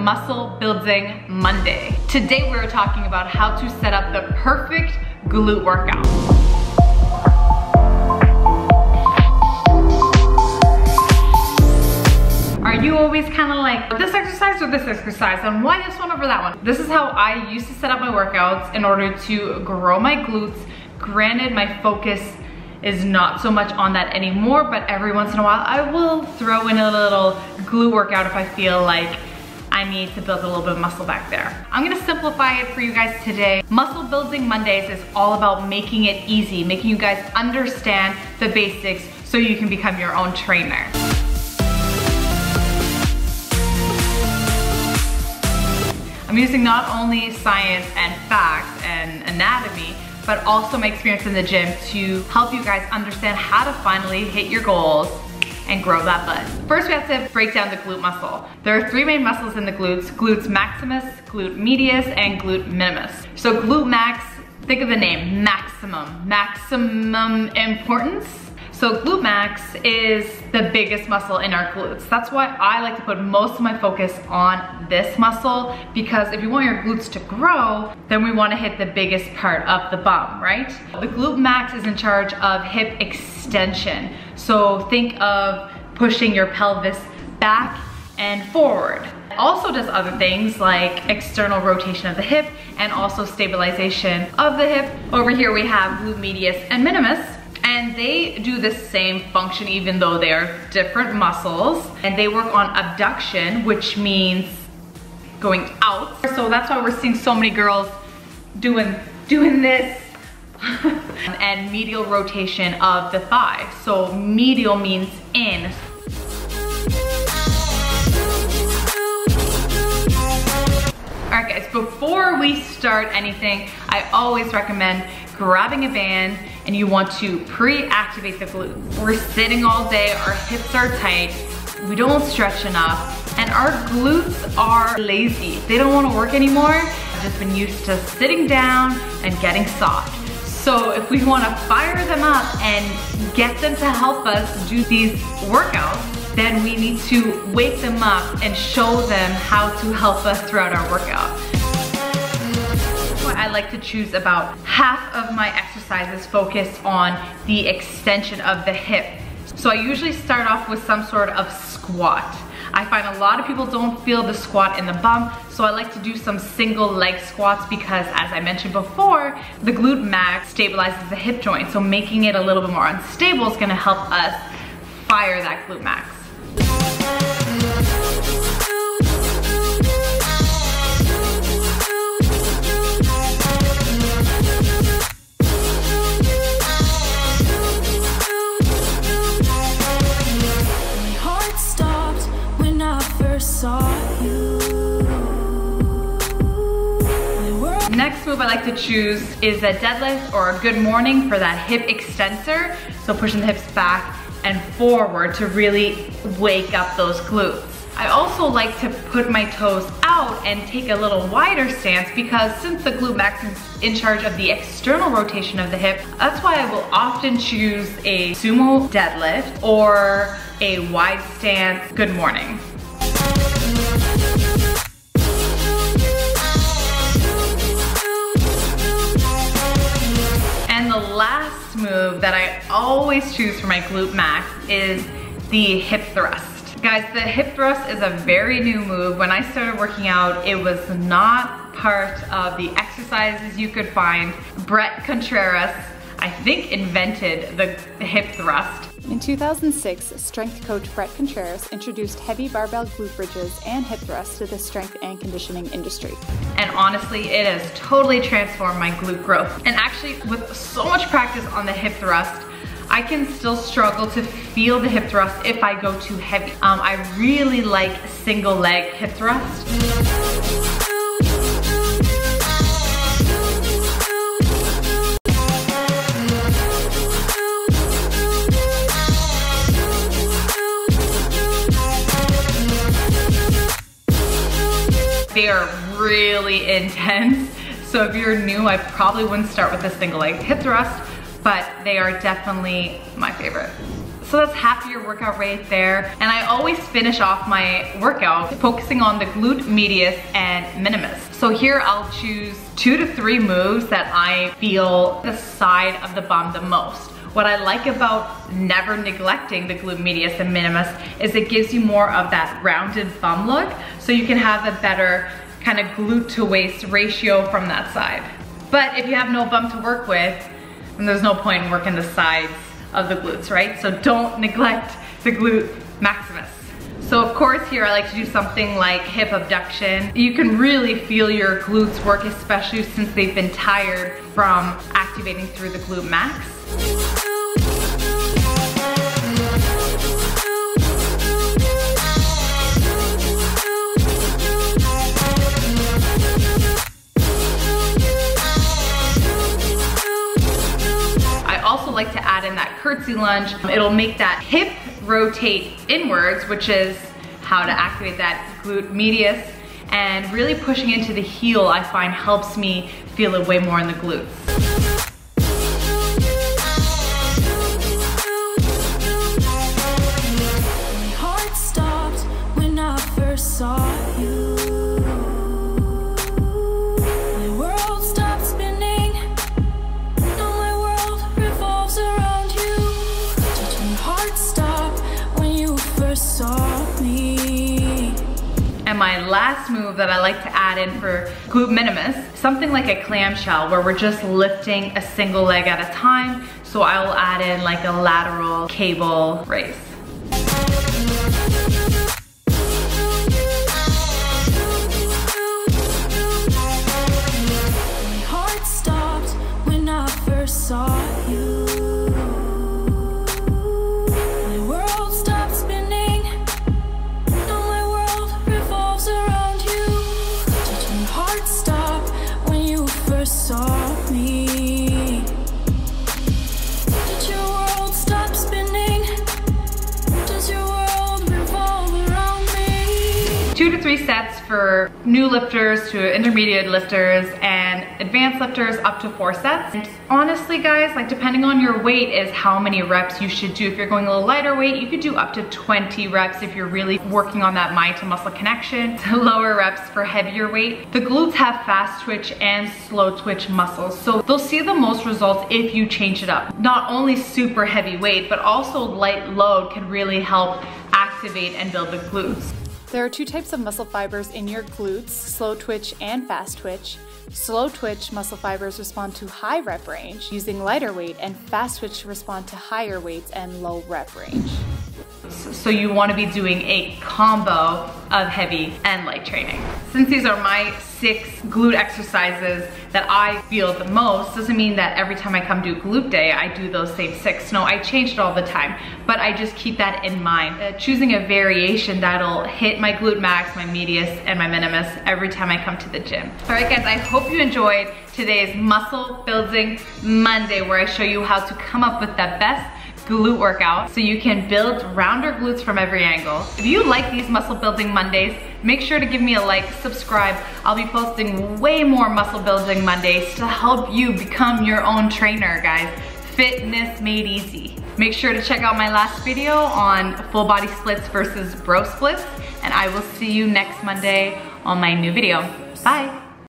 Muscle Building Monday. Today we're talking about how to set up the perfect glute workout. Are you always kind of like, this exercise or this exercise, and why this one over that one? This is how I used to set up my workouts in order to grow my glutes. Granted, my focus is not so much on that anymore, but every once in a while I will throw in a little glute workout if I feel like I need to build a little bit of muscle back there. I'm gonna simplify it for you guys today. Muscle Building Mondays is all about making it easy, making you guys understand the basics so you can become your own trainer. I'm using not only science and facts and anatomy, but also my experience in the gym to help you guys understand how to finally hit your goals and grow that butt. First, we have to break down the glute muscle. There are three main muscles in the glutes: glutes maximus, glute medius, and glute minimus. So glute max, think of the name, maximum importance. So glute max is the biggest muscle in our glutes. That's why I like to put most of my focus on this muscle, because if you want your glutes to grow, then we want to hit the biggest part of the bum, right? The glute max is in charge of hip extension. So think of pushing your pelvis back and forward. It also does other things like external rotation of the hip and also stabilization of the hip. Over here we have glute medius and minimus. And they do the same function even though they are different muscles. And they work on abduction, which means going out. So that's why we're seeing so many girls doing this. And medial rotation of the thigh. So medial means in. Alright guys, before we start anything, I always recommend grabbing a band, and you want to pre-activate the glutes. We're sitting all day, our hips are tight, we don't stretch enough, and our glutes are lazy. They don't want to work anymore. I've just been used to sitting down and getting soft. So if we want to fire them up and get them to help us do these workouts, then we need to wake them up and show them how to help us throughout our workout. I like to choose about half of my exercises focused on the extension of the hip. So I usually start off with some sort of squat. I find a lot of people don't feel the squat in the bum, so I like to do some single leg squats because, as I mentioned before, the glute max stabilizes the hip joint, so making it a little bit more unstable is gonna help us fire that glute max. Next move I like to choose is a deadlift or a good morning for that hip extensor. So pushing the hips back and forward to really wake up those glutes. I also like to put my toes out and take a little wider stance, because since the glute max is in charge of the external rotation of the hip, that's why I will often choose a sumo deadlift or a wide stance good morning. And the last move that I always choose for my glute max is the hip thrust. Guys, the hip thrust is a very new move. When I started working out, it was not part of the exercises you could find. Brett Contreras, I think, invented the hip thrust. In 2006, strength coach Brett Contreras introduced heavy barbell glute bridges and hip thrusts to the strength and conditioning industry. And honestly, it has totally transformed my glute growth. And actually, with so much practice on the hip thrust, I can still struggle to feel the hip thrust if I go too heavy. I really like single leg hip thrust. They are really intense. So if you're new, I probably wouldn't start with a single leg hip thrust, but they are definitely my favorite. So that's half of your workout right there. And I always finish off my workout focusing on the glute medius and minimus. So here I'll choose 2 to 3 moves that I feel the side of the bum the most. What I like about never neglecting the glute medius and minimus is it gives you more of that rounded bum look, so you can have a better kind of glute to waist ratio from that side. But if you have no bum to work with, then there's no point in working the sides of the glutes, right? So don't neglect the glute maximus. So of course here I like to do something like hip abduction. You can really feel your glutes work, especially since they've been tired from activating through the glute max. I also like to add in that curtsy lunge. It'll make that hip rotate inwards, which is how to activate that glute medius, and really pushing into the heel I find helps me feel it way more in the glutes. My heart stopped when I first saw you. My world stopped spinning. Now my world revolves around you. Did my heart stop when you first saw me? And my last move that I like to add in for glute minimus, something like a clamshell where we're just lifting a single leg at a time. So I will add in like a lateral cable raise. My heart stopped when I first saw you. My world stopped spinning. Now my world revolves around you. Did my heart stop when you first saw me? Did your world stop spinning? Does your world revolve around me? 2 to 3 sets for new lifters to intermediate lifters, and advanced lifters up to 4 sets. And honestly guys, like depending on your weight is how many reps you should do. If you're going a little lighter weight, you could do up to 20 reps if you're really working on that mind to muscle connection. To lower reps for heavier weight. The glutes have fast twitch and slow twitch muscles, so they'll see the most results if you change it up. Not only super heavy weight, but also light load can really help activate and build the glutes. There are 2 types of muscle fibers in your glutes, slow twitch and fast twitch. Slow twitch muscle fibers respond to high rep range using lighter weight, and fast twitch respond to higher weights and low rep range. So you want to be doing a combo of heavy and light training. Since these are my 6 glute exercises that I feel the most, doesn't mean that every time I come do glute day, I do those same 6. No, I change it all the time, but I just keep that in mind. Choosing a variation that'll hit my glute max, my medius, and my minimus every time I come to the gym. All right guys, I hope you enjoyed today's Muscle Building Monday, where I show you how to come up with the best glute workout so you can build rounder glutes from every angle. If you like these Muscle Building Mondays, make sure to give me a like, subscribe. I'll be posting way more Muscle Building Mondays to help you become your own trainer, guys. Fitness made easy. Make sure to check out my last video on full body splits versus bro splits, and I will see you next Monday on my new video. Bye.